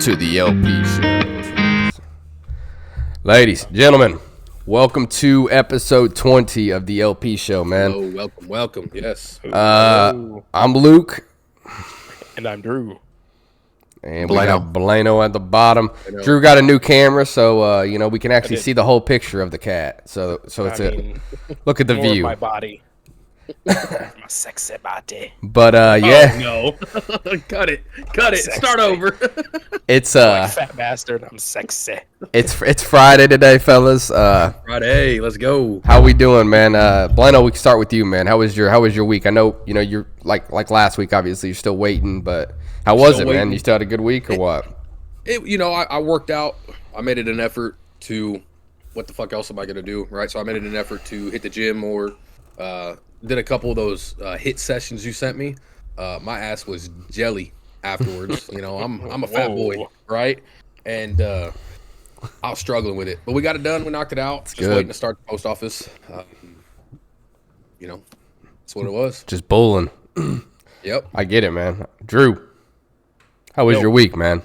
to the LP show. Ladies, gentlemen, welcome to episode 20 of the LP show, man. Hello, welcome. Yes. I'm Luke. And I'm Drew. And we got Blano at the bottom. Drew got a new camera, so we can actually see the whole picture of the cat. So it's look at the view. My body. My sexy body. But yeah. Oh, no. Cut it. Sexy. Start over. It's like fat bastard. I'm sexy. It's Friday today, fellas. Friday. Let's go. How we doing, man? Blano, we can start with you, man. How was your week? I know you're like last week. Obviously, you're still waiting, but how was it, man? You still had a good week or what? I worked out. I made it an effort to. What the fuck else am I gonna do, right? So I made it an effort to hit the gym or. Did a couple of those hit sessions you sent me. My ass was jelly afterwards. I'm a fat boy, right? And I was struggling with it, but we got it done. We knocked it out. Just waiting to start the post office. That's what it was. Just bowling. Yep. I get it, man. Drew, how was your week, man?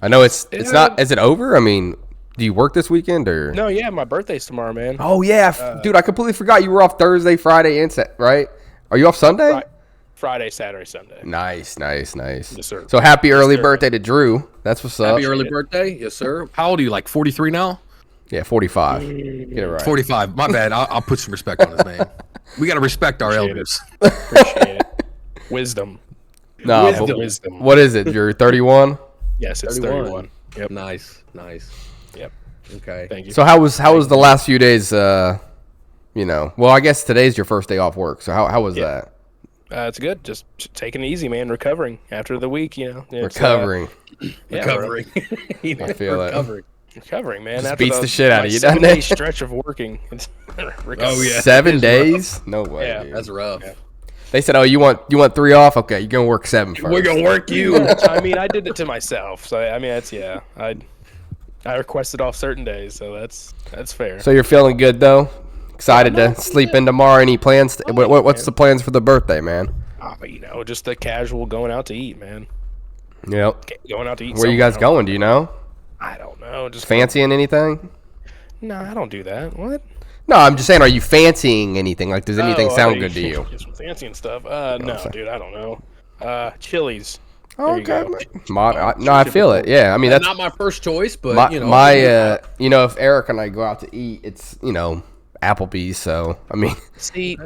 I know it's not. Is it over? I mean. Do you work this weekend or? No, yeah, my birthday's tomorrow, man. Oh yeah, dude, I completely forgot you were off Thursday, Friday, and right? Are you off Sunday? Friday, Saturday, Sunday. Nice. Yes, sir. So happy early birthday to Drew. That's what's up. Happy early birthday, yes, sir. How old are you? Like 43 now? Yeah, 45. Get it right. 45. My bad. I'll put some respect on his name. We gotta respect our elders. Appreciate it. Wisdom. No, wisdom. What is it? You're 31? Yes, it's 31. Yep. Nice. Yep. Okay. Thank you. So how was the last few days? Well, I guess today's your first day off work. So how was that? It's good. Just taking it easy, man. Recovering after the week. Recovering. Recovering. I feel it. Recovering, man. Just after beats the shit out of you, doesn't 7-day it? stretch of working. Oh yeah. 7 days? No way. Yeah, dude. That's rough. Yeah. They said, "Oh, you want 3 off? Okay, you're gonna work 7 first. We're gonna work you." I mean, I did it to myself. So I mean, I requested off certain days, so that's fair. So you're feeling good though? Excited to sleep in tomorrow? Any plans? What's the plans for the birthday, man? Just the casual going out to eat, man. Yep. Going out to eat. Where you guys going? Do you know? I don't know. Just fancying anything? No, I don't do that. What? No, I'm just saying. Are you fancying anything? Like, does anything sound good to you? Some fancying stuff. No, dude, I don't know. Chili's. Okay. I feel it. Yeah, I mean that's not my first choice, but if Eric and I go out to eat, it's Applebee's. So I mean, see,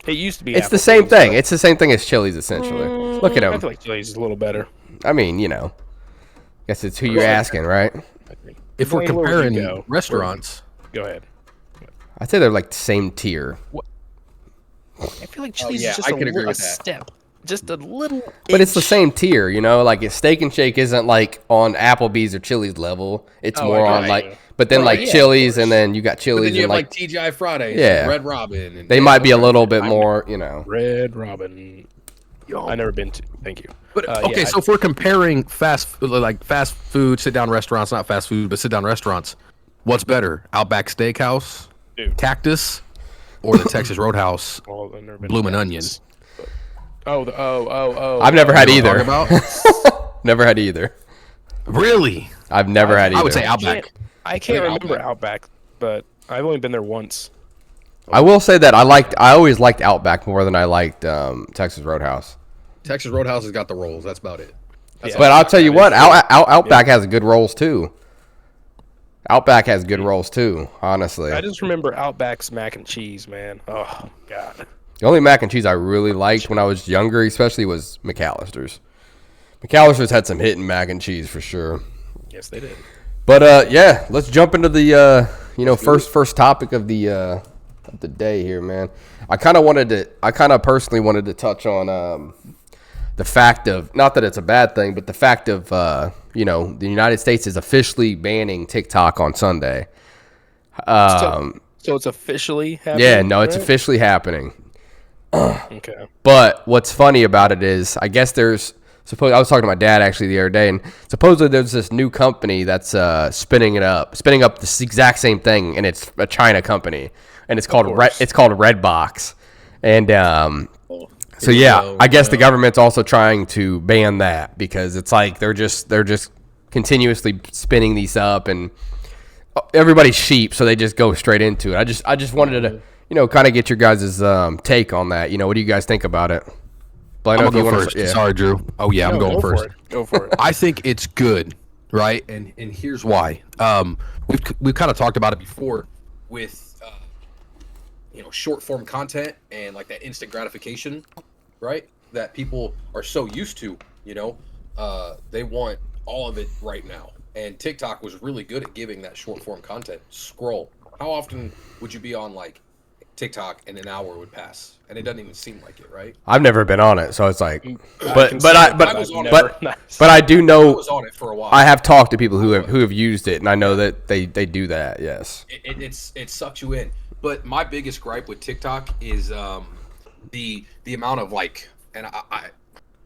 it used to be. It's the same thing. It's the same thing as Chili's essentially. Look at him. I feel like Chili's is a little better. I mean, guess it's who you're asking, right? If we're comparing restaurants, go ahead. I'd say they're like the same tier. I feel like Chili's is just a step. Just a little, but it's the same tier, like a Steak and Shake isn't like on Applebee's or Chili's level. It's more on but then Chili's, and then you got Chili's, but then you and have TGI Fridays, Red Robin, and they might be a little bit more, Red Robin. I never been to. Thank you. But okay, so if we're comparing fast food, sit down restaurants, not fast food, but sit down restaurants, what's better, Outback Steakhouse, Cactus, or the Texas Roadhouse, Bloomin' Onion? I've never had either. Never had either. Really? I've never had either. I would say Outback. I can't remember Outback, but I've only been there once. I will say that I always liked Outback more than I liked Texas Roadhouse. Texas Roadhouse has got the rolls. That's about it. But I'll tell you what, Outback has good rolls too. Outback has good rolls too, honestly. I just remember Outback's mac and cheese, man. Oh God. The only mac and cheese I really liked when I was younger, especially, was McAllister's. McAllister's had some hitting mac and cheese for sure. Yes, they did. But let's jump into the first topic of the day here, man. I kind of personally wanted to touch on the fact of, not that it's a bad thing, but the fact of the United States is officially banning TikTok on Sunday. So it's officially happening? Yeah, no, it's officially happening. Okay. But what's funny about it is, I guess I was talking to my dad actually the other day, and supposedly there's this new company that's spinning up this exact same thing, and it's a China company, and it's called Redbox, and So yeah, I guess the government's also trying to ban that because it's like they're just continuously spinning these up, and everybody's sheep, so they just go straight into it. I just wanted to, kind of get your guys' take on that. What do you guys think about it? I'm gonna go first. Sorry, Drew. Oh yeah, I'm going first. Go for it. I think it's good, right? And here's why. We've kind of talked about it before with short form content and like that instant gratification, right? That people are so used to. They want all of it right now. And TikTok was really good at giving that short form content. Scroll. How often would you be on like TikTok and an hour would pass, and it doesn't even seem like it, right? I've never been on it, so it's like, but I do know. I was on it for a while. I have talked to people who have used it, and I know that they do that. Yes, it sucks you in. But my biggest gripe with TikTok is the amount of like, and I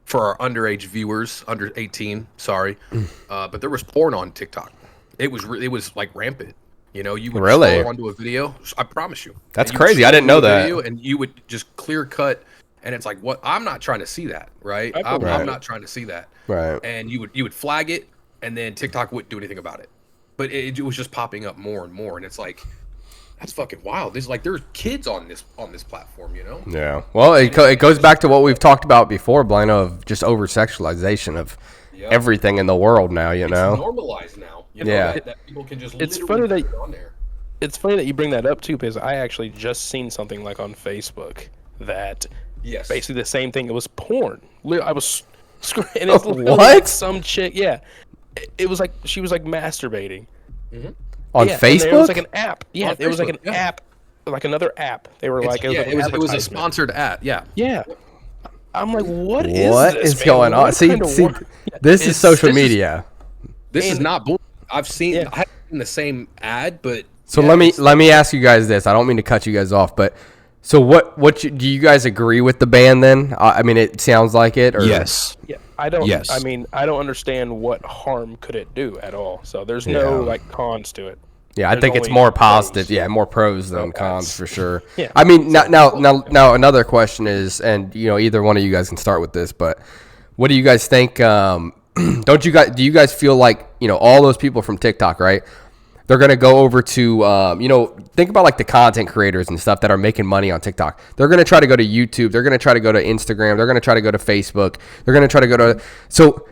for our underage viewers, under 18, sorry, but there was porn on TikTok. It was like rampant. You would scroll onto a video. I promise you. That's crazy. I didn't know that. And you would just clear cut, and it's like, what? I'm not trying to see that, right? I'm not trying to see that, right? And you would flag it, and then TikTok wouldn't do anything about it, but it was just popping up more and more, and it's like, that's fucking wild. There's kids on this platform, Yeah. Well, it goes back to what we've talked about before, Blano, of just over sexualization of everything in the world now. It's normalized now. That people can just. It's funny that on there. It's funny that you bring that up too, because I actually just seen something like on Facebook that basically the same thing. It was porn. I was and it's what? Like some chick. Yeah, it was like she was like masturbating on Facebook. It was like an app. Yeah, it was like an app, like another app. They were like it was a sponsored app. Yeah. Yeah. I'm like, what is this, going on? See, this is social media. This is not bull. I've seen the same ad, but so let me ask you guys this. I don't mean to cut you guys off, but so do you guys agree with the ban then? I mean, it sounds like it. Or? Yes. Yeah, I don't. Yes. I mean, I don't understand what harm could it do at all. So there's no like cons to it. Yeah, I think it's more positive. Yeah, more pros than cons for sure. Yeah. I mean, now another question is, and either one of you guys can start with this, but what do you guys think? Do you guys feel like all those people from TikTok, right? They're gonna go over to think about like the content creators and stuff that are making money on TikTok. They're gonna try to go to YouTube. They're gonna try to go to Instagram. They're gonna try to go to Facebook. They're gonna try to go to. So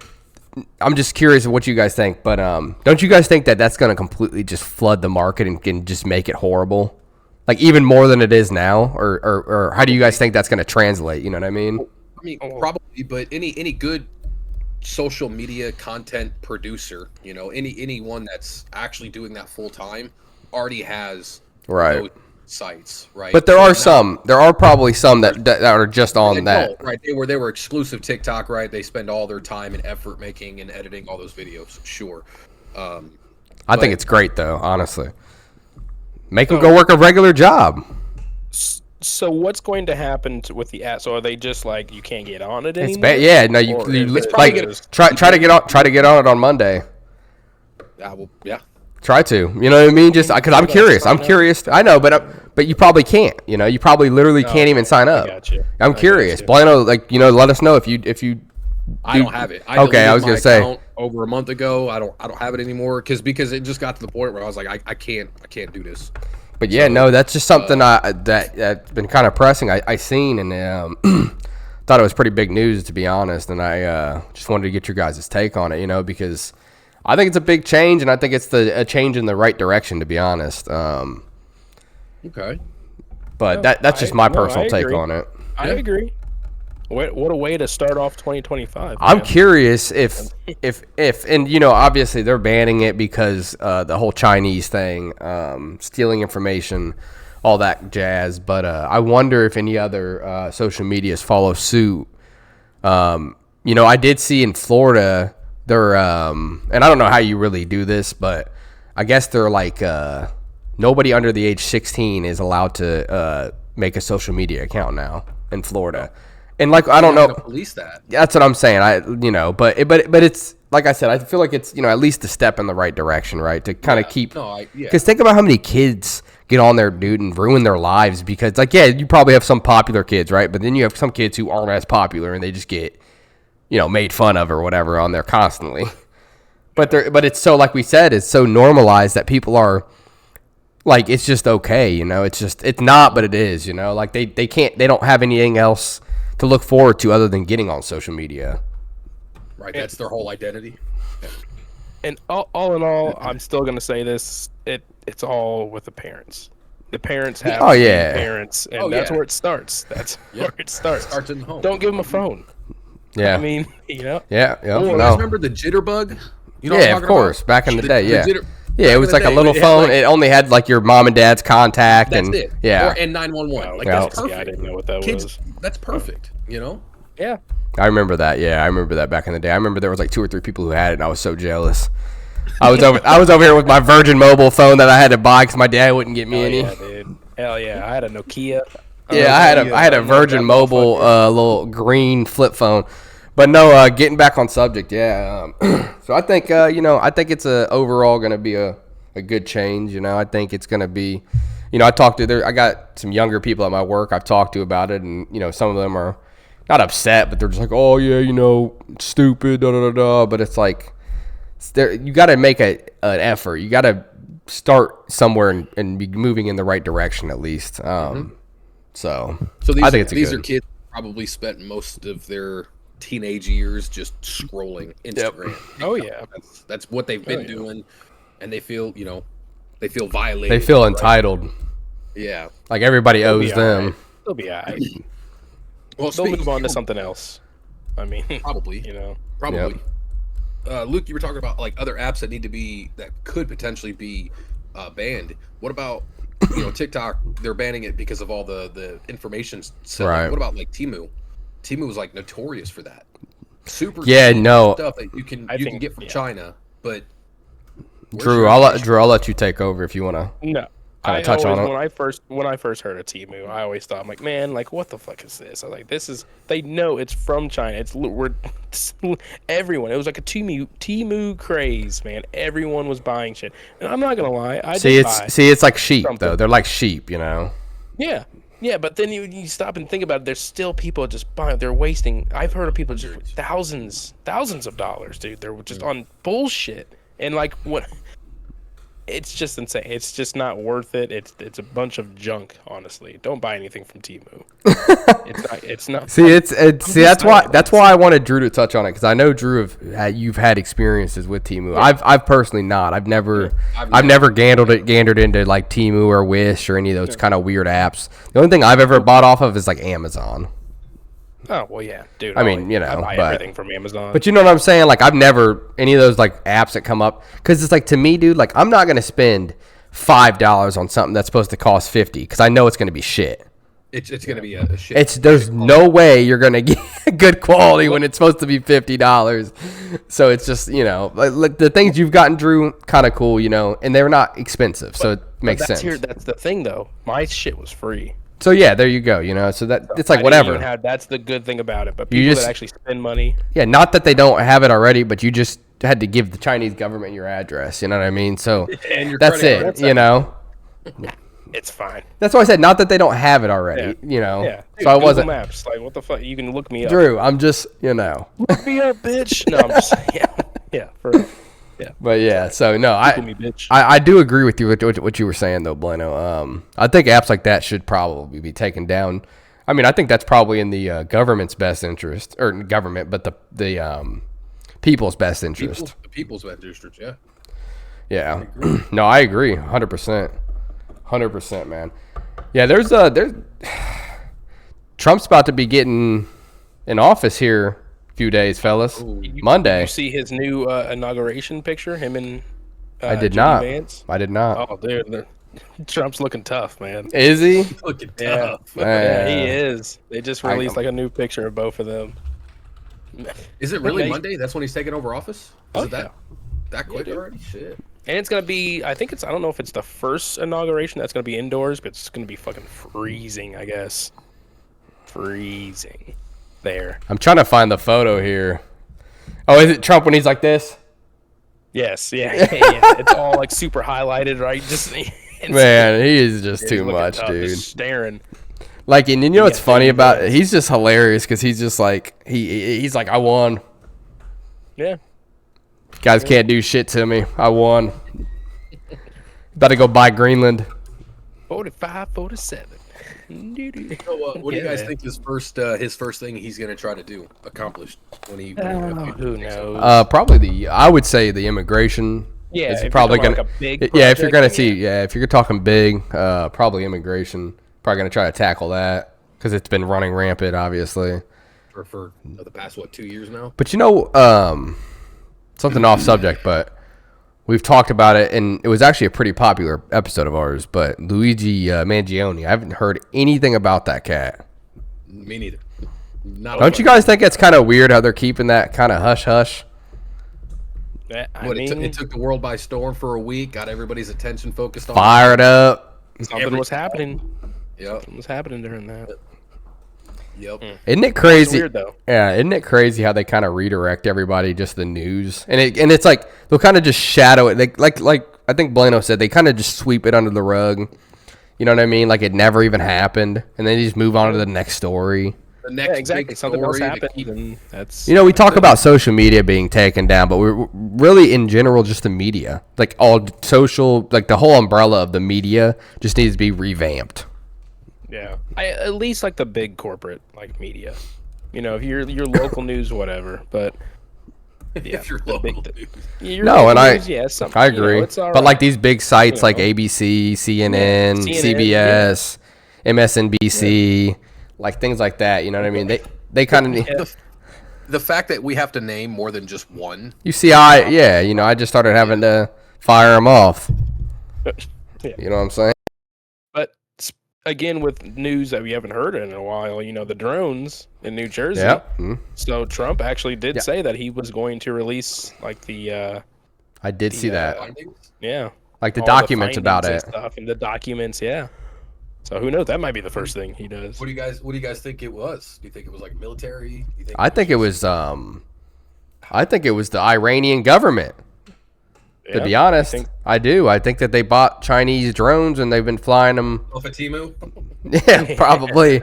I'm just curious of what you guys think, but don't you guys think that that's gonna completely just flood the market and just make it horrible, like even more than it is now, or how do you guys think that's gonna translate? You know what I mean? I mean, probably, but any good social media content producer, anyone that's actually doing that full time already has those sites, right? But there are probably some that are just on that. Right. They were exclusive TikTok, right? They spend all their time and effort making and editing all those videos. Sure. I think it's great though, honestly. Make them go work a regular job. So what's going to happen with the app? So are they just like you can't get on it anymore? It's bad. Yeah, no, you like try to get on it on Monday. Yeah. Try to. You know what I mean? Just because I'm curious. I'm curious. I know, but you probably can't. You probably literally can't even sign up. I got you. I'm curious. Blano, let us know if you. I don't have it. I was gonna say over a month ago. I don't have it anymore because it just got to the point where I was like I can't do this. But yeah, no, that's just something that's been kind of pressing. I seen and thought it was pretty big news, to be honest. And I just wanted to get your guys' take on it, because I think it's a big change, and I think it's a change in the right direction, to be honest. Okay. But that's just my personal take on it. I agree. What a way to start off 2025. I'm curious if and obviously they're banning it because the whole Chinese thing, stealing information, all that jazz. But I wonder if any other social medias follow suit. I did see in Florida they're and I don't know how you really do this, but I guess they're like nobody under the age 16 is allowed to make a social media account now in Florida. And I don't know, police that. That's what I'm saying. But it's like I said, I feel like it's at least a step in the right direction, right? To kind of keep. Because think about how many kids get on there, dude, and ruin their lives because, you probably have some popular kids, right? But then you have some kids who aren't as popular and they just get, made fun of or whatever on there constantly. But it's so, like we said, it's so normalized that people are like, it's just okay, you know. It's not, but it is, you know. Like they don't have anything else to look forward to other than getting on social media. Right, that's their whole identity. And all in all, I'm still gonna say this: it's all with the parents. The parents have to be parents, and that's where it starts. That's where it starts. Starts in the home. Don't give them a phone. Yeah, I mean, you know. Yeah. You guys remember the jitterbug? You know what I'm talking of course. about? Back in the day, Yeah, it was like a little phone. It only had like your mom and dad's contact, that's and it. And 911. Like that's perfect. I didn't know what that was. That's perfect. You know. Yeah. I remember that. Yeah, I remember that back in the day. I remember there was like 2 or 3 people who had it, and I was so jealous. I was over here with my Virgin Mobile phone that I had to buy because my dad wouldn't get me any. Yeah, dude. Hell yeah, I had a Nokia. Yeah, I had a Virgin Mobile little green flip phone. But no, getting back on subject, so I think I think it's overall going to be a good change. You know, I think it's going to be, I got some younger people at my work I've talked to about it, and some of them are not upset, but they're just like, oh yeah, stupid, da da da da. But it's like, you got to make an effort. You got to start somewhere and be moving in the right direction at least. So I think these are kids who probably spent most of their teenage years just scrolling Instagram. Oh yeah, that's what they've been doing, and they feel violated. They feel entitled. Yeah, like everybody owes them. Right. They'll be alright. Well, they'll move on to something else. I mean, probably. Probably. Yep. Luke, you were talking about like other apps that could potentially be banned. What about TikTok? They're banning it because of all the information selling. Right. What about like Temu? Temu was like notorious for that. Super stuff that you can get from China, but Drew, I'll let you take over if you want to. No. Touch on it. When I first heard of Temu, I always thought, I'm like, man, like what the fuck is this? I was like, they know it's from China. Everyone. It was like a Temu craze, man. Everyone was buying shit, and I'm not gonna lie, it's like sheep though. They're like sheep, Yeah. Yeah, but then you stop and think about it. There's still people just buying. They're wasting. I've heard of people just thousands of dollars, dude. They're just on bullshit, and like what. It's just insane. It's just not worth it. It's a bunch of junk, honestly. Don't buy anything from Temu. It's not. That's why I wanted Drew to touch on it, because I know Drew you've had experiences with Temu. Yeah. I've personally not. I've never gandered into like Temu or Wish or any of those kind of weird apps. The only thing I've ever bought off of is like Amazon. Oh, well, yeah, dude. I mean, I buy everything from Amazon. But you know what I'm saying? Like, I've never, any of those, like, apps that come up. Because it's like, to me, dude, like, I'm not going to spend $5 on something that's supposed to cost $50, because I know it's going to be shit. It's going to be a shit. There's no way you're going to get good quality when it's supposed to be $50. So it's just, like the things you've gotten, Drew, kind of cool, and they're not expensive. So it makes sense. That's the thing, though. My shit was free. So yeah, there you go. So that it's like whatever. That's the good thing about it. But people that actually spend money. Yeah, not that they don't have it already, but you just had to give the Chinese government your address. You know what I mean? So that's it. It's fine. That's why I said not that they don't have it already. Yeah. Dude, so I wasn't. Google Maps, like what the fuck? You can look me up. Drew, I'm just Look me up, bitch. No, I'm just yeah, for real. Yeah. But yeah, so no, I do agree with you with what you were saying though, Bueno. I think apps like that should probably be taken down. I mean, I think that's probably in the government's best interest, or government, but the people's best interest. The people's best interest, yeah. Yeah. No, I agree, 100%, man. Yeah, there's Trump's about to be getting in office here. Few days, fellas. Monday. You see his new inauguration picture? Him and I did J.D. not. Vance? I did not. Oh, dude, Trump's looking tough, man. Is he? Looking tough. Yeah, he is. They just released like a new picture of both of them. Is it really Monday? That's when he's taking over office? Is it that quick already? Shit. And it's gonna be. I don't know if it's the first inauguration that's gonna be indoors, but it's gonna be fucking freezing. I guess. Freezing. There. I'm trying to find the photo here. Oh, is it Trump when he's like this? Yes, yeah. It's all like super highlighted, right? Just man, he is just too much, dude. Just staring. Like, and you know what's funny about it? He's just hilarious because he's just like he's like, I won. Yeah. Guys can't do shit to me. I won. About to go buy Greenland. 45-47. So, what do you guys think his first thing he's gonna try to do accomplished when he? Who knows? Probably I would say the immigration. Yeah, is if probably you're talking gonna. like a big Yeah, if you're gonna project, see, if you're talking big, probably immigration. Probably gonna try to tackle that because it's been running rampant, obviously. For the past 2 years now. But something off subject, but we've talked about it, and it was actually a pretty popular episode of ours. But Luigi Mangione, I haven't heard anything about that cat. Me neither. Don't you guys think it's kind of weird how they're keeping that kind of hush hush? It took the world by storm for a week, got everybody's attention focused on Fired up. Something was happening. Yep. Something was happening during that. Yep. Isn't it crazy? It's weird, though. Yeah, isn't it crazy how they kind of redirect everybody, just the news, and it's like they'll kind of just shadow it, like I think Blano said, they kind of just sweep it under the rug. You know what I mean? Like it never even happened, and then they just move on to the next story. The next exactly. Something else happened, and that's. We talk about social media being taken down, but we're really in general just the media, like all social, like the whole umbrella of the media just needs to be revamped. Yeah, at least like the big corporate like media, if your local news, whatever. But yeah, if you're local news. I agree. It's all but right. like these big sites like ABC, CNN, CBS, MSNBC, like things like that. You know what I mean? They kind of need. The fact that we have to name more than just one. I just started having to fire them off. Yeah. You know what I'm saying? But again, with news that we haven't heard in a while, the drones in New Jersey. Yeah. So Trump actually did say that he was going to release like the. I did see that. Yeah. Like the all documents about and it. stuff and the documents, yeah. So who knows? That might be the first thing he does. What do you guys think it was? Do you think it was like military? I think it was the Iranian government. To be honest, I do. I think that they bought Chinese drones and they've been flying them. Off of Temu? Yeah, probably.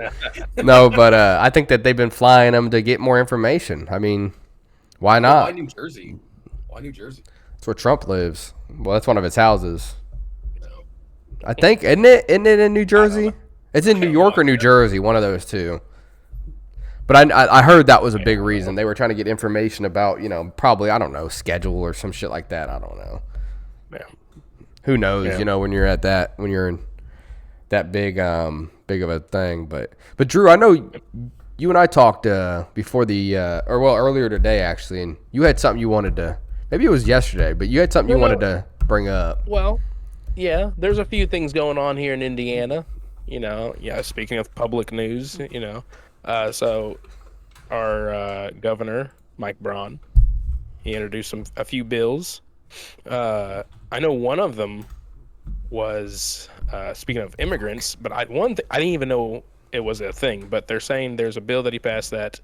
No, but I think that they've been flying them to get more information. I mean, why not? Why New Jersey? That's where Trump lives. Well, that's one of his houses. I think, isn't it in New Jersey? It's in New York or New Jersey, one of those two. But I heard that was a big reason. They were trying to get information about, probably, I don't know, schedule or some shit like that. I don't know. Yeah. Who knows, when you're in that big of a thing. But Drew, I know you and I talked before earlier today, actually, and you had something you wanted to, maybe it was yesterday, but you had something you wanted to bring up. Well, yeah, there's a few things going on here in Indiana, speaking of public news, so our governor, Mike Braun, he introduced a few bills. I know one of them was, speaking of immigrants, but I didn't even know it was a thing, but they're saying there's a bill that he passed that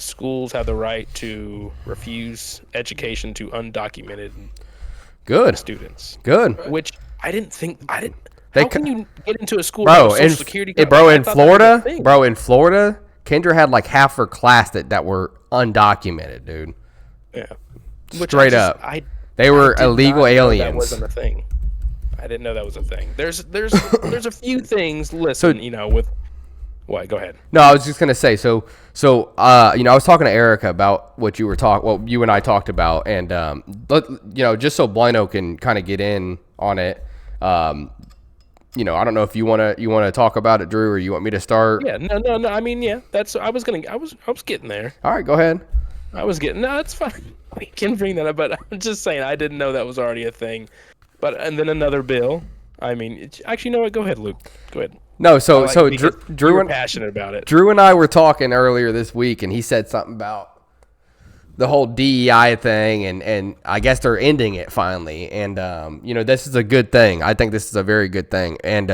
schools have the right to refuse education to undocumented students. Good. Which I didn't think. How can you get into a school bro, with Social Security? in Florida, Kendra had like half her class that were undocumented, dude. Yeah. Straight up. They were illegal aliens. That wasn't a thing. I didn't know that was a thing. There's a few things. Listen, with what? Go ahead. No, I was just gonna say. So I was talking to Erica about what you were you and I talked about, and just so Blino can kind of get in on it. I don't know if you wanna talk about it, Drew, or you want me to start. Yeah, no. I mean, yeah, I was getting there. All right, go ahead. No, it's fine. We can bring that up, but I'm just saying I didn't know that was already a thing. And then another bill. I mean, actually, you know what? Go ahead, Luke. Go ahead. No, so Drew and passionate about it. Drew and I were talking earlier this week, and he said something about the whole DEI thing, and I guess they're ending it finally. And this is a good thing. I think this is a very good thing. And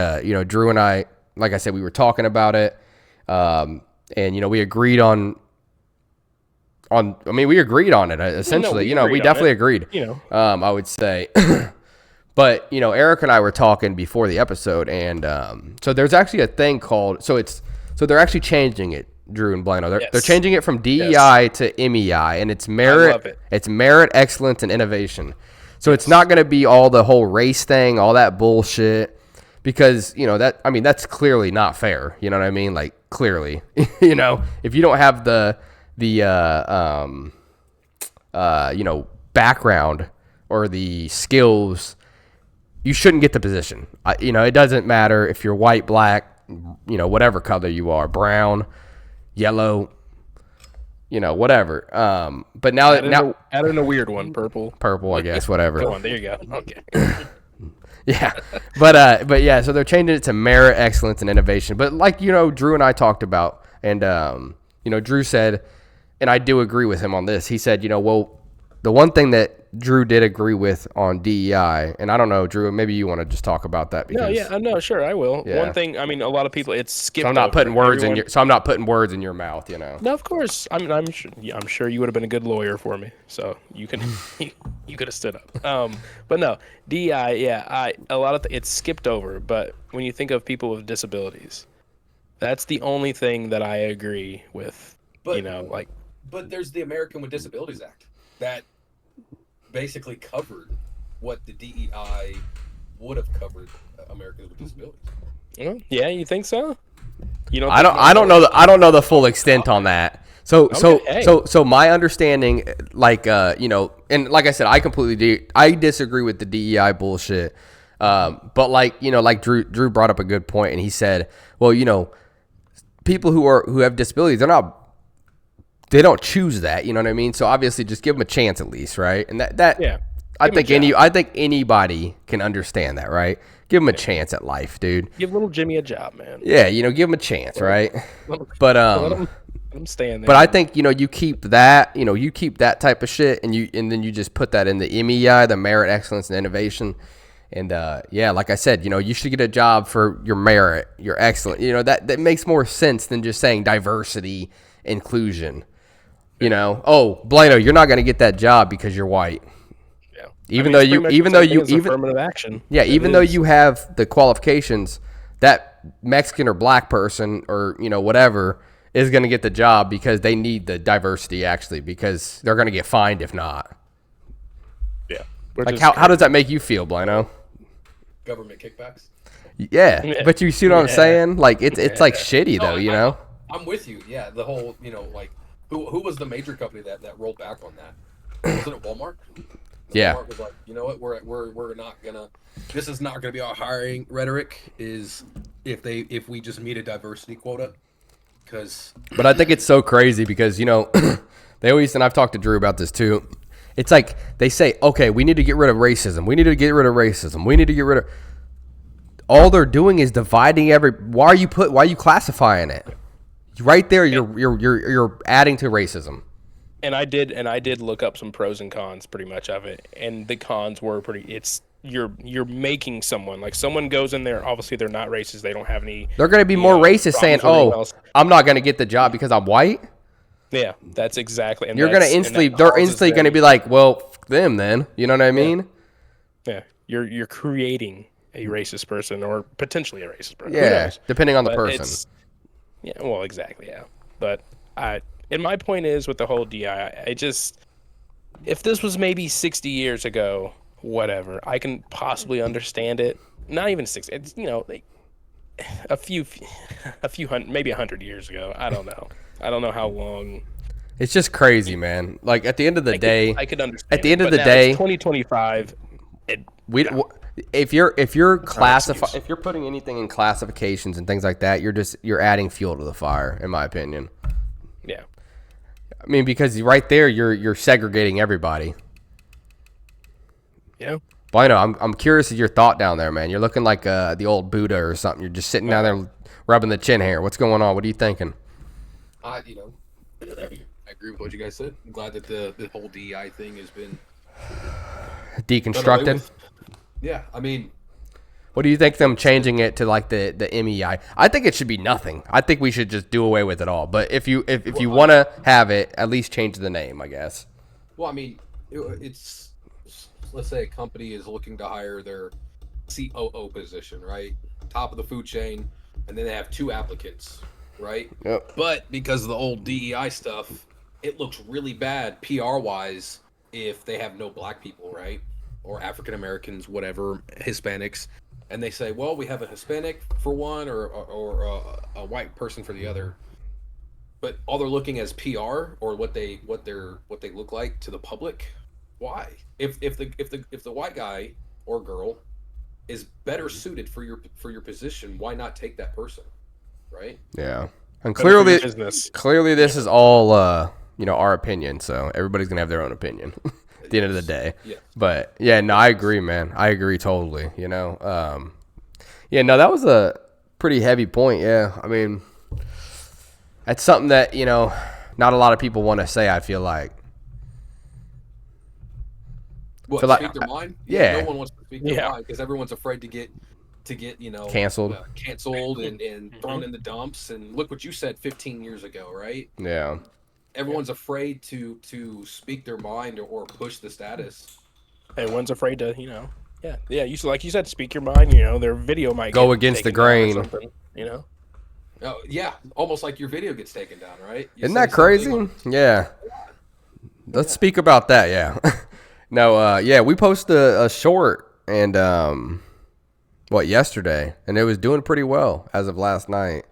Drew and I, like I said, we were talking about it, and we agreed on. We agreed on it essentially. We definitely agreed. I would say. But, Eric and I were talking before the episode, and so there's actually a thing called, so they're actually changing it. Drew and Blano. They're Yes. changing it from DEI to MEI, and it's merit. love it. It's merit, excellence, and innovation. So it's not going to be all the whole race thing, all that bullshit, because that's clearly not fair. You know what I mean? Like clearly, if you don't have the background or the skills, you shouldn't get the position. It doesn't matter if you're white, black, whatever color you are, brown, yellow, whatever. But now add in a weird one, purple, I guess, whatever. Go on, there you go. Okay. Yeah, but yeah, so they're changing it to merit, excellence, and innovation. But like Drew and I talked about, and Drew said, and I do agree with him on this. He said, well, the one thing that Drew did agree with on DEI, and I don't know, Drew, maybe you want to just talk about that. Because, no, sure, I will. Yeah. One thing, I mean, a lot of people, it's skipped. So I'm not over. putting words in your. So I'm not putting words in your mouth. No, of course. I'm sure you would have been a good lawyer for me, so you can you could have stood up. But no, DEI, a lot of it's skipped over. But when you think of people with disabilities, that's the only thing that I agree with. But, But there's the American with Disabilities Act that basically covered what the DEI would have covered Americans with disabilities. Yeah, you think so? I don't know the full extent on that. So my understanding, and like I said, I disagree with the DEI bullshit. But like Drew brought up a good point, and he said, well, people who have disabilities, they don't choose that, you know what I mean? So obviously, just give them a chance at least, right? And yeah, I think anybody can understand that, right? Give them a chance at life, dude. Give little Jimmy a job, man. Yeah, give him a chance, right? But let him stay in there. But I think you keep that type of shit, and then you just put that in the MEI, the merit, excellence, and innovation. And like I said, you should get a job for your merit, your excellence. That makes more sense than just saying diversity, inclusion. Blano, you're not going to get that job because you're white. Yeah. Even though you affirmative action. Yeah, even though you have the qualifications, that Mexican or black person or whatever is going to get the job because they need the diversity actually, because they're going to get fined if not. Yeah. Like how does that make you feel, Blano? Government kickbacks. Yeah, but you see what I'm saying? Like it's like shitty though, I'm with you. Yeah, the whole like who was the major company that rolled back on that? Wasn't it Walmart? Yeah. Walmart was like, you know what, we're not gonna. This is not gonna be our hiring rhetoric. Is if we just meet a diversity quota, because. But I think it's so crazy because they always, and I've talked to Drew about this too. It's like they say, okay, we need to get rid of racism. We need to get rid of racism. We need to get rid of. All they're doing is dividing Why are you classifying it? Right there, you're adding to racism. And I did look up some pros and cons pretty much of it, and the cons were you're making someone, like someone goes in there, obviously they're not racist, they don't have any. They're going to be more racist saying, I'm not going to get the job because I'm white. Yeah, that's exactly. And they're instantly going to be like, well, fuck them then. You know what I mean? Yeah, you're creating a racist person or potentially a racist person. Yeah, depending on the person. Yeah, well, exactly, yeah. But and my point is with the whole DI, if this was maybe 60 years ago, whatever, I can possibly understand it. Not even 60, it's, a few hundred, maybe 100 years ago. I don't know. I don't know how long. It's just crazy, man. Like at the end of the day, I could understand. At the end of the day, 2025. If you're putting anything in classifications and things like that, you're adding fuel to the fire, in my opinion. Yeah. I mean, because right there, you're segregating everybody. Yeah. Well, I know. I'm curious of your thought down there, man. You're looking like the old Buddha or something. You're just sitting down there rubbing the chin hair. What's going on? What are you thinking? I agree with what you guys said. I'm glad that the whole DEI thing has been deconstructed. Yeah, I mean, what do you think them changing it to like the MEI? I think it should be nothing. I think we should just do away with it all. But if you want to have it, at least change the name, I guess. Well, I mean, it's, let's say a company is looking to hire their COO position, right? Top of the food chain, and then they have two applicants. right? Yep. But because of the old DEI stuff, it looks really bad PR wise if they have no black people, right? Or African Americans, whatever, Hispanics, and they say, well, we have a Hispanic for one or a white person for the other. But all they're looking as PR or what they look like to the public. Why? If the white guy or girl is better suited for your position, why not take that person, right? Yeah. And Better for your clearly, business. clearly, this is all our opinion. So everybody's gonna have their own opinion at the end of the day. Yeah. But yeah, no, I agree, man. I agree totally. Yeah, no, that was a pretty heavy point. Yeah, I mean, that's something that not a lot of people want to say. I feel like. What, Feel like- speak their mind? yeah. No one wants to speak their mind because everyone's afraid to get Canceled. Canceled and thrown in the dumps. And look what you said 15 years ago, right? Yeah. Everyone's afraid to speak their mind or push the status. Everyone's afraid to, yeah. Like you said, speak your mind. Their video might Go get against the taken down or grain. something, Oh yeah, almost like your video gets taken down, right? You Isn't say that crazy? something- Yeah. Let's speak about that. Yeah. No. Yeah. We posted a short and yesterday, and it was doing pretty well as of last night.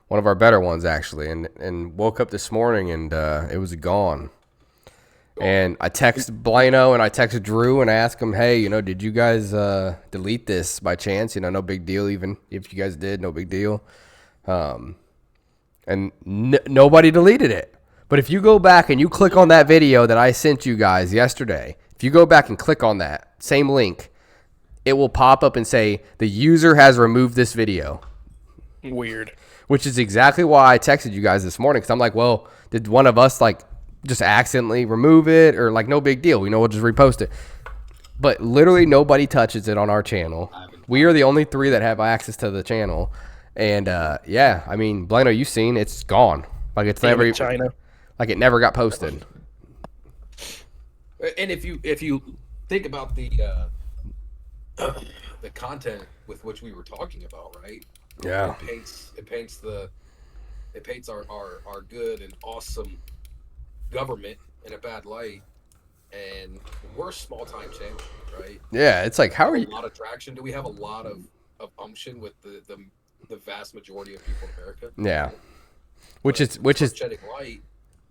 One of our better ones actually, and woke up this morning and it was gone. And I texted Blano and I texted Drew and I asked him, hey, did you guys delete this by chance? No big deal. Even if you guys did, no big deal. And nobody deleted it. But if you go back and you click on that video that I sent you guys yesterday, if you go back and click on that same link, it will pop up and say the user has removed this video. Weird. Which is exactly why I texted you guys this morning. Because I'm like, well, did one of us just accidentally remove it? Or no big deal. We'll just repost it. But literally nobody touches it on our channel. We are the only 3 that have access to the channel. And yeah, I mean, Blano, you've seen it's gone. It's Damn never it, China. it never got posted. And if you think about the content with which we were talking about, right? Yeah. It paints our good and awesome government in a bad light, and we're a small time channel, right? Yeah, it's like, how are you? A lot of traction. Do we have a lot of unction with the vast majority of people in America? Yeah. Which is shedding light.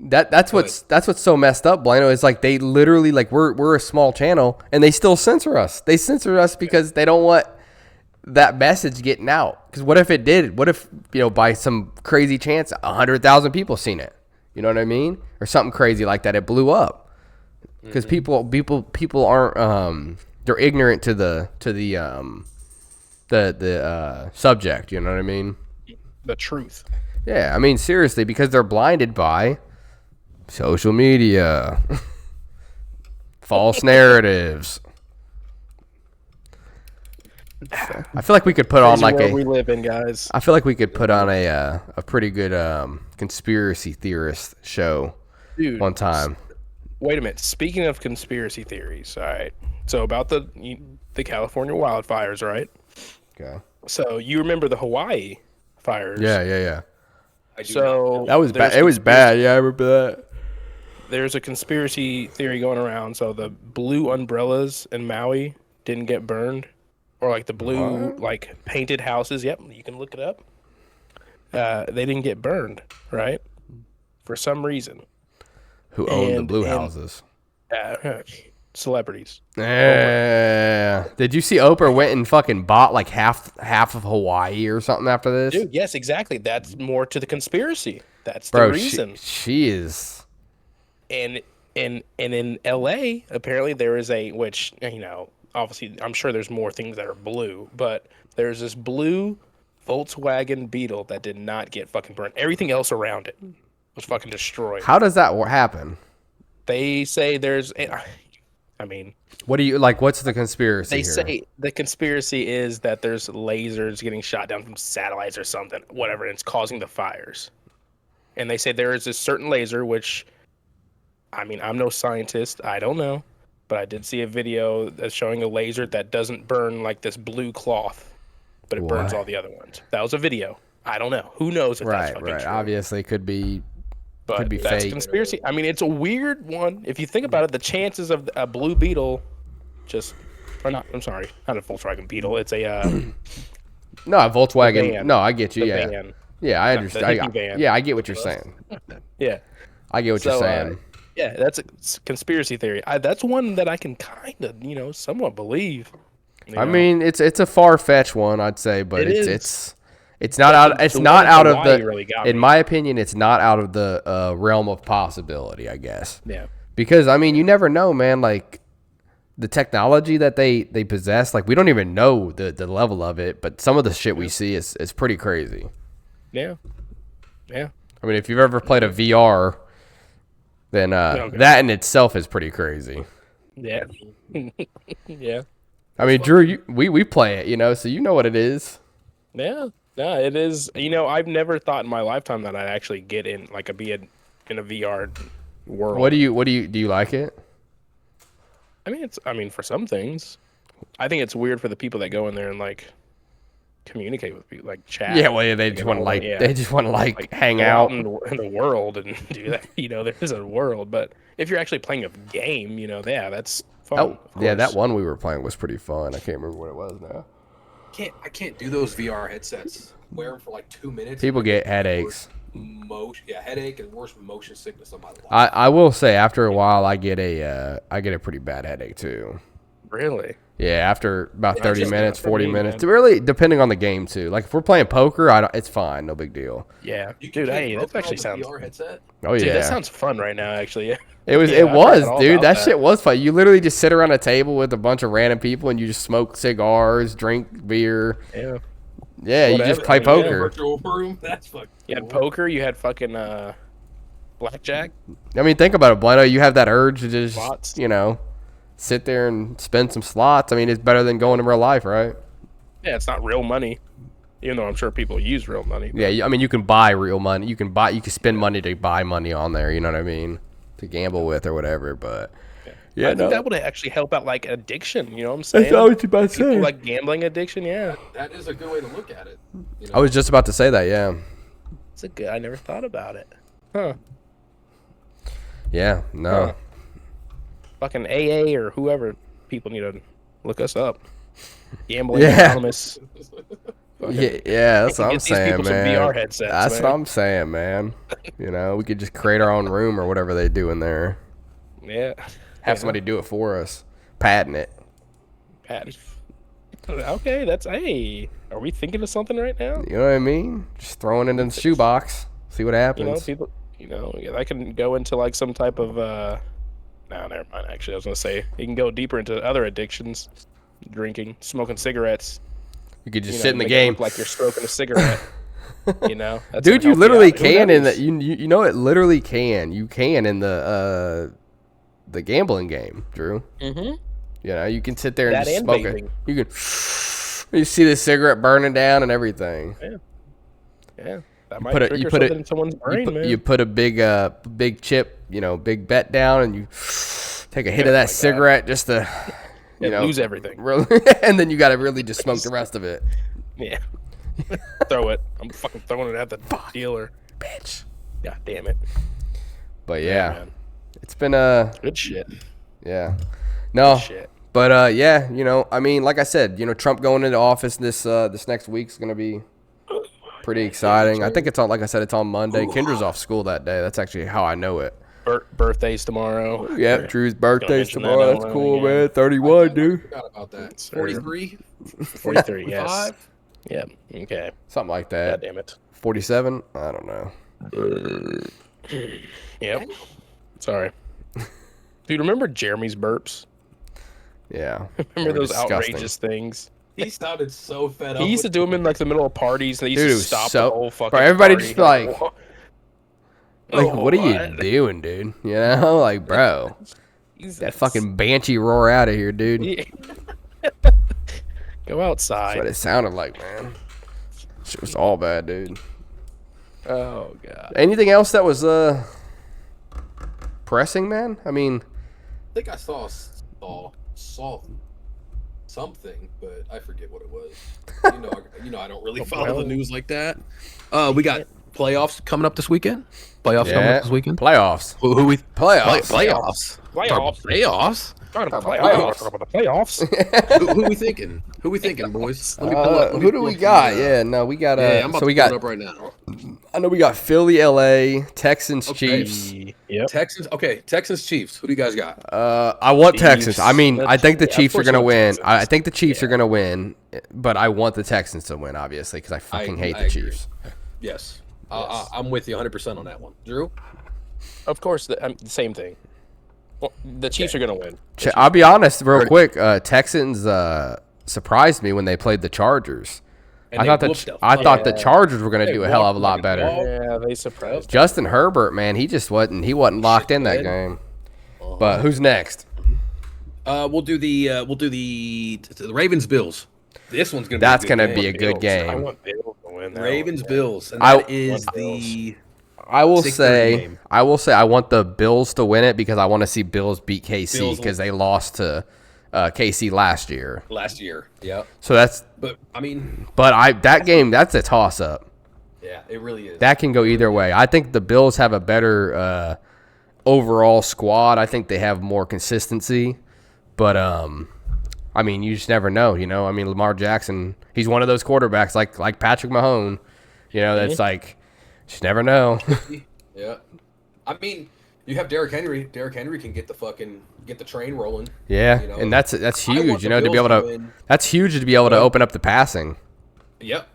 that's what's so messed up, Blano, is they literally we're a small channel and they still censor us. They censor us because they don't want that message getting out. Because what if it did? What if by some crazy chance 100,000 people seen it? You know what I mean? Or something crazy like that. It blew up because people aren't they're ignorant to the subject. You know what I mean? The truth. Yeah, I mean, seriously, because they're blinded by social media, false narratives. I feel like we could put on Crazy world we live in, guys. I feel like we could put on a pretty good conspiracy theorist show Dude, one time. Wait a minute. Speaking of conspiracy theories, all right. So about the California wildfires, right? Okay. So you remember the Hawaii fires? Yeah. I do So That was bad. It was bad. Yeah, I remember that. There's a conspiracy theory going around. So the blue umbrellas in Maui didn't get burned, or the blue painted houses. Yep, you can look it up. They didn't get burned, right? For some reason. Who owned the blue houses? Celebrities. Yeah. Did you see Oprah went and fucking bought half of Hawaii or something after this? Dude, yes, exactly. That's more to the conspiracy. That's the Bro, reason. She is. And in LA, apparently there is which obviously I'm sure there's more things that are blue, but there's this blue Volkswagen Beetle that did not get fucking burned. Everything else around it was fucking destroyed. How does that happen? They say there's, I mean, what do you what's the conspiracy they here? say the conspiracy is that there's lasers getting shot down from satellites or something, whatever, and it's causing the fires. And they say there is a certain laser, which, I mean, I'm no scientist, I don't know, but I did see a video that's showing a laser that doesn't burn this blue cloth, but it burns What? all the other ones. That was a video. I don't know. Who knows if that's Right, fucking right. true? Obviously, could be But be that's fake. conspiracy. I mean, it's a weird one. If you think about it, the chances of a Blue Beetle or not, I'm sorry, not a Volkswagen Beetle. It's a No, a Volkswagen. van. No, I get you. the Yeah, van. yeah, I The understand. hippie van. Yeah, I get what you're saying. Yeah. I get what you're saying. Yeah, that's a conspiracy theory. That's one that I can kind of, somewhat believe. I mean, it's a far fetched one, I'd say, but It it's not out. It's not out of the. Really got in me. my opinion, it's not out of the realm of possibility. I guess. Yeah. Because I mean, you never know, man. Like the technology that they possess, like we don't even know the level of it, but some of the shit we see is pretty crazy. Yeah. Yeah. I mean, if you've ever played a VR, then that in itself is pretty crazy. Yeah. Yeah. I mean, Drew, we play it, so you know what it is. Yeah. Yeah, it is. I've never thought in my lifetime that I'd actually get in, like, in a VR world. Do you like it? I mean, for some things, I think it's weird for the people that go in there and like communicate with people, like chat. Yeah, well, they just want to they just want to hang go out in the world and do that. There is a world, but if you're actually playing a game, yeah, that's fun. Oh, yeah, that one we were playing was pretty fun. I can't remember what it was now. I can't do those VR headsets. Wear them for like 2 minutes. People get headaches. Headache and worse motion sickness on my life. I will say after a while I get a pretty bad headache too. Really? Yeah, after about 30 minutes, 40 me, minutes. man. Really depending on the game too. Like if we're playing poker, it's fine, no big deal. Yeah, You dude. can Hey, play that poker actually on sounds. the VR headset. Oh yeah. Dude, that sounds fun right now. Actually, yeah. It was, Yeah, I forgot all dude. about That shit was fun. You literally just sit around a table with a bunch of random people and you just smoke cigars, drink beer. Yeah. Yeah, you just play Whatever. poker. Virtual room. That's fucking. You had poker. You had fucking blackjack. I mean, think about it, Bueno. You have that urge to just, Slots. sit there and spend some slots. I mean, it's better than going in real life, right? Yeah, it's not real money, even though I'm sure people use real money. Yeah, I mean, you can buy real money. You can spend money to buy money on there. You know what I mean? To gamble with or whatever. But yeah, I think that would actually help out like addiction. You know what I'm saying? That's what I was about to say. People like gambling addiction. Yeah, That is a good way to look at it. I was just about to say that. Yeah. it's a good. I never thought about it. Huh? Yeah. No. Huh. Fucking AA or whoever. People need to look us up. Gambling Yeah. Anonymous. Yeah, that's what I'm Get these saying, people some man. VR headsets, That's man. what I'm saying, man. We could just create our own room or whatever they do in there. Yeah. Have somebody do it for us. Patent it. Patent. Okay, hey. Are we thinking of something right now? You know what I mean? Just throwing it in the shoebox. See what happens. People. I can go into like some type of. No, never mind. Actually, I was gonna say you can go deeper into other addictions, drinking, smoking cigarettes. You could just sit in the make it game. look like you're smoking a cigarette. That's Dude, gonna you help literally out. Who can in knows? the it literally can. You can in the gambling game, Drew. Mm-hmm. You can sit there and That just and smoke it. vaping. You can you see the cigarette burning down and everything. Yeah. That might put it- trigger you put it- something in someone's brain, man. You put a big chip, big bet down, and you take a hit of that like cigarette just to lose everything. really, and then you got to really just smoke the rest of it. Yeah. Throw it. I'm fucking throwing it at the dealer. Bitch. God damn it. But yeah, man. it's been Good shit. yeah. No, Shit. but yeah, I mean, like I said, Trump going into office this next week's gonna be pretty exciting. I think it's on, like I said, it's on Monday. Kendra's off school that day. That's actually how I know it. Birthdays tomorrow. Yeah, Drew's birthday's mention that tomorrow. now, That's cool, yeah. man. 31, dude. Forgot about that. Sir. 43? 43, yes. 45? Yeah. Okay. Something like God that. damn it. 47? I don't know. Yep. Sorry. Dude, remember Jeremy's burps? Yeah. Remember They were those disgusting. outrageous things? He sounded so fed up. He used to do them in like the middle of parties. And they used Dude, it to was stop so- the whole fucking Bro, everybody party. just be like, "Whoa." Like, Oh, what are you what? doing, dude? Like, bro, that fucking banshee roar out of here, dude. Yeah. Go That's what outside. it sounded like, man. Shit was all bad, dude. Oh god. Anything else that was pressing, man? I mean, I think I saw something, but I forget what it was. I don't really follow the news like that. We got playoffs coming up this weekend. Playoffs coming up this weekend. Playoffs. Who we Playoffs. Playoffs. Talking about the playoffs. Who we thinking? Who we thinking, boys? Let me pull up. Who do we got? Yeah, no, we got. I'm about so we to pull got. it up right now. I know we got Philly, LA, Texans, Chiefs. Yep. Texans. Okay, Texans, Chiefs. Who do you guys got? I want Chiefs. Texans. I mean, I think the Yeah, of Chiefs are course you gonna want win. Texans. I think the Chiefs are gonna win, but I want the Texans to win, obviously, because I fucking hate the agree. Chiefs. Yes. I'm with you 100% on that one. Drew? Of course, the same thing. Well, the Chiefs are gonna win. I'll be honest, real quick. Texans surprised me when they played the Chargers. And I thought the Chargers were gonna do a hell of a lot better. Yeah, they surprised. Justin Herbert, man, he wasn't locked in that game. But who's next? We'll do the Ravens Bills. This one's gonna. That's be a gonna good be a game. good I game. want Bills to win. that Ravens one. Bills, and I- that is the. I will 6:30 say, game. I want the Bills to win it because I want to see Bills beat KC Bills because they lost to KC last year. Last year. Yeah. So that's, But I mean, that game, that's a toss up. yeah, it really is. That can go either way. I think the Bills have a better overall squad. I think they have more consistency, but I mean, you just never know. I mean, Lamar Jackson, he's one of those quarterbacks like Patrick Mahomes. That's like, just never know. Yeah. I mean, you have Derrick Henry. Derrick Henry can get the train rolling. Yeah, You know, and that's I want huge. the To be Bills able to to, win. that's huge to be able to open up the passing. Yep.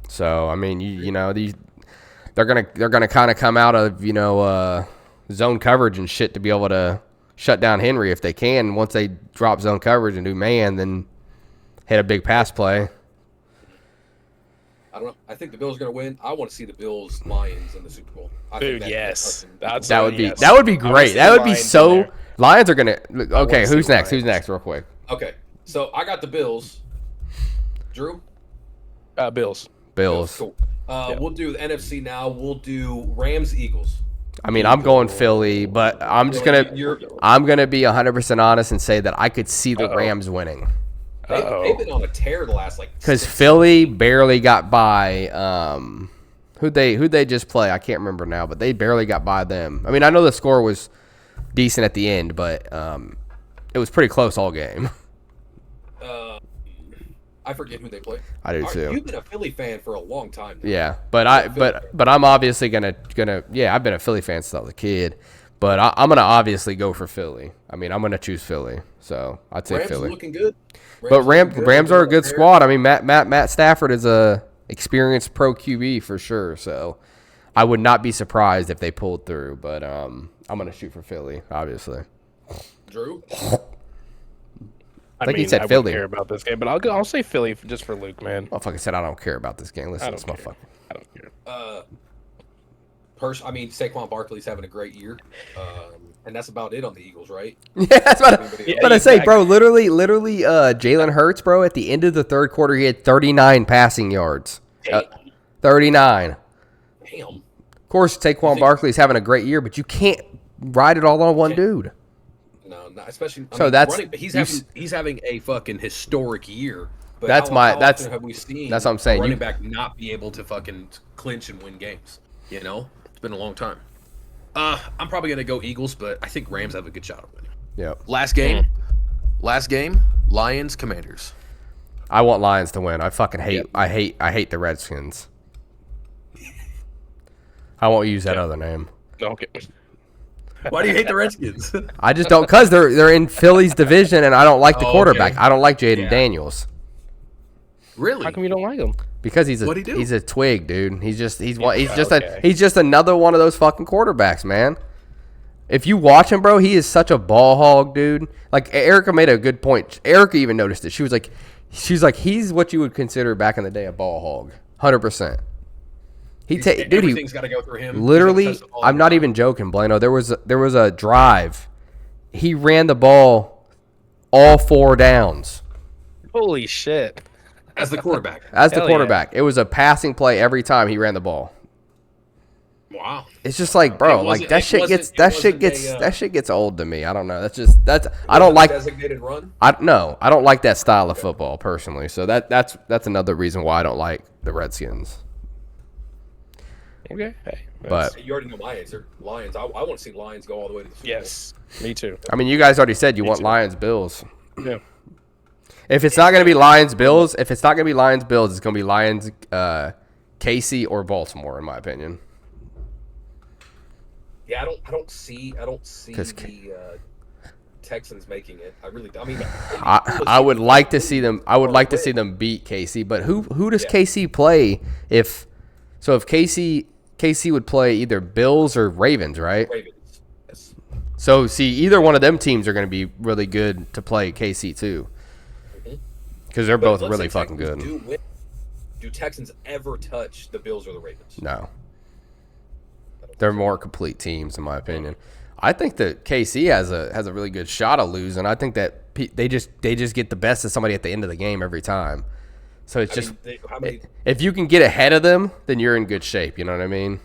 So I mean, they're gonna kind of come out of zone coverage and shit to be able to shut down Henry if they can. Once they drop zone coverage and do man, then hit a big pass play. I don't know. I think the Bills are going to win. I want to see the Bills Lions in the Super Bowl. I think Dude, that's yes. fucking- That would be yes. that would be I wanna great. see That would be Lions in so. there. Lions are gonna. Okay, see who's next? Who's Lions. next? Real quick. Okay. So I got the Bills. Drew? Bills. Bills. Cool. We'll do the NFC now. We'll do Rams Eagles. I mean, I'm going Philly, but I'm just I'm gonna be 100% honest and say that I could see the Rams winning. They've been on a tear the last Because Philly barely got by. Who'd they just play? I can't remember now, but they barely got by them. I mean, I know the score was decent at the end, but it was pretty close all game. I forget who they play. I do too. You've been a Philly fan for a long time now. Yeah, but I'm obviously gonna yeah, I've been a Philly fan since I was a kid, but I'm gonna obviously go for Philly. I mean, I'm gonna choose Philly, so I'd say Rams Philly. looking good. But looking good. Rams are a good squad. I mean, Matt Stafford is a experienced pro QB for sure. So I would not be surprised if they pulled through. But I'm gonna shoot for Philly, obviously. Drew? I think he said I Philly. wouldn't care about this game, but I'll say Philly just for Luke, man. Motherfucker said I don't care about this game. Listen, I this don't care. motherfucker. I don't care. Saquon Barkley's having a great year. And that's about it on the Eagles, right? Yeah, that's what I say, exactly. bro. Literally, Jalen Hurts, bro. At the end of the third quarter, he had 39 passing yards. 39. Damn. Of course, Saquon Barkley's having a great year, but you can't ride it all on one dude. No, not especially. So that's- he's having a fucking historic year. But That's how that's- often have we seen that's what I'm saying. a running You- back not be able to fucking clinch and win games? It's been a long time. I'm probably gonna go Eagles, but I think Rams have a good shot at winning. Yep. Last game, Lions Commanders. I want Lions to win. I fucking hate. I hate the Redskins. I won't use that other name. Okay. Why do you hate the Redskins? I just don't, cause they're in Philly's division, and I don't like the quarterback. okay. I don't like Jaden Yeah. Daniels Really? How come you don't like him? because What'd he do? he's a twig, dude. He's just okay. he's just another one of those fucking quarterbacks, man. If you watch him, bro, he is such a ball hog, dude. Like Erica made a good point. Erica even noticed it. She's like, he's what you would consider back in the day a ball hog, 100%. Everything's got to go through him. Literally, He's gonna touch the ball I'm not every even joking, Blano. There was a drive. He ran the ball all 4 downs Holy shit. time. As the quarterback. as the Hell quarterback. It was a passing play every time he ran the ball. Wow. It's just like, bro, like that shit gets old to me. I don't know. I don't like designated run. I don't like that style of football personally. So that's another reason why I don't like the Redskins. Okay. Hey, but you already know my answer. Lions. I want to see Lions go all the way to the Super Bowl. yes, me too. I mean, you guys already said you want Lions Bills. Yeah. If it's not going to be Lions Bills, it's going to be Lions KC or Baltimore, in my opinion. Yeah, I don't see the Texans making it. I really don't. I mean, I would like to see them. I would like to see them beat KC. But who does KC play? If KC would play either Bills or Ravens, right? Ravens. Yes. So see, either one of them teams are going to be really good to play KC too, because they're both really fucking good. Do Texans ever touch the Bills or the Ravens? No. They're more complete teams, in my opinion. I think that KC has a really good shot of losing. I think that they just get the best of somebody at the end of the game every time. So it's if you can get ahead of them, then you're in good shape. You know what I mean?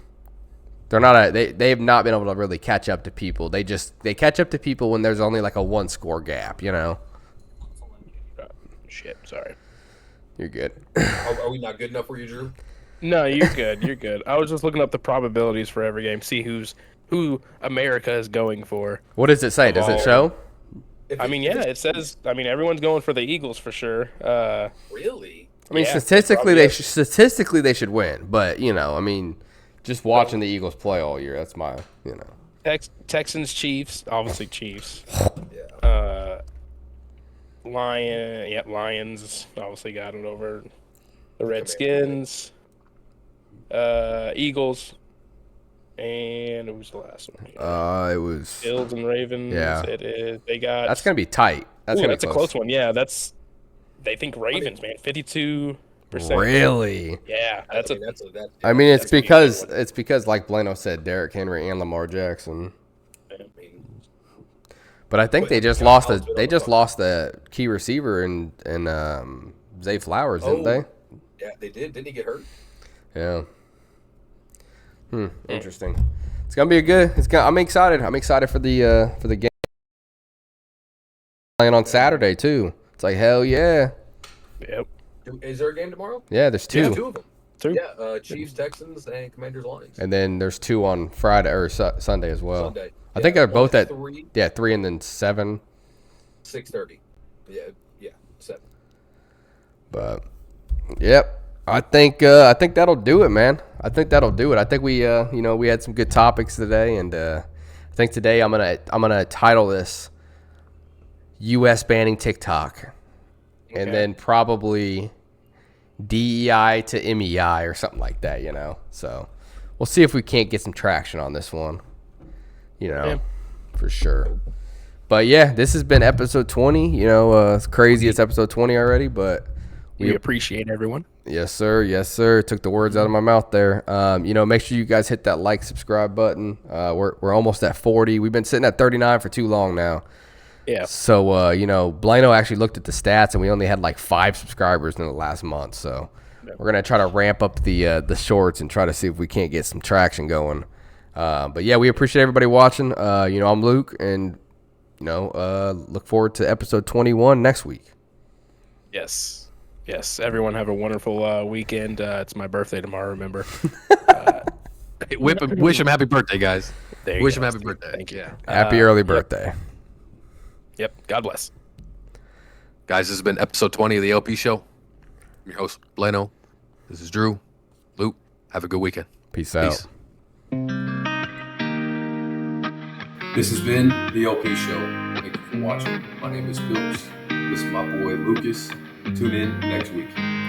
They have not been able to really catch up to people. They catch up to people when there's only like a 1-score gap. You know? Shit, sorry. You're good. Are we not good enough for you, Drew? No, you're good. You're good. I was just looking up the probabilities for every game, see who America is going for. What does it say? Does it show? It says. I mean, everyone's going for the Eagles for sure. Really? I mean, statistically, they should win. But just watching the Eagles play all year, that's my Texans, Chiefs, obviously Chiefs. Yeah. Lions obviously got it over the Redskins. Eagles, and it was the last one. It was Bills and Ravens. Yeah, it is. They got. That's gonna be tight. That's a close one. Yeah, they think Ravens, man, 52%. Really? Yeah, it's because like Blano said, Derrick Henry and Lamar Jackson. But I think they just lost the key receiver in Zay Flowers, didn't they? Yeah, they did. Didn't he get hurt? Yeah. Interesting. It's gonna be I'm excited. I'm excited for the game playing on Saturday too. It's like hell yeah. Yep. Is there a game tomorrow? Yeah, there's two. Yeah, two of them. Two. Yeah, Chiefs, Texans, and Commanders, Lions. And then there's two on Friday or Sunday as well. Sunday. I think they're both at 3. Yeah, 3 and then 7. 6:30. Yeah, 7. But yep. I think that'll do it, man. I think that'll do it. I think we we had some good topics today, and I think today I'm gonna title this U.S. banning TikTok, and then probably DEI to MEI or something like that. So we'll see if we can't get some traction on this one. For sure. But yeah, this has been episode 20. It's crazy. It's episode 20 already, but we appreciate everyone. Yes, sir. Yes, sir. Took the words out of my mouth there. Make sure you guys hit that like, subscribe button. We're almost at 40. We've been sitting at 39 for too long now. Yeah. So, Blano actually looked at the stats, and we only had like 5 subscribers in the last month. So we're going to try to ramp up the shorts and try to see if we can't get some traction going. But, yeah, we appreciate everybody watching. I'm Luke, and, look forward to episode 21 next week. Yes, everyone have a wonderful weekend. It's my birthday tomorrow, remember. Wish him happy birthday, guys. Wish him happy birthday. Thank you. Yeah. Happy early birthday. Yep, God bless. Guys, this has been episode 20 of the LP Show. I'm your host, Blano. This is Drew. Luke, have a good weekend. Peace out. This has been the LP Show. Thank you for watching. My name is Phillips. This is my boy Lucas. Tune in next week.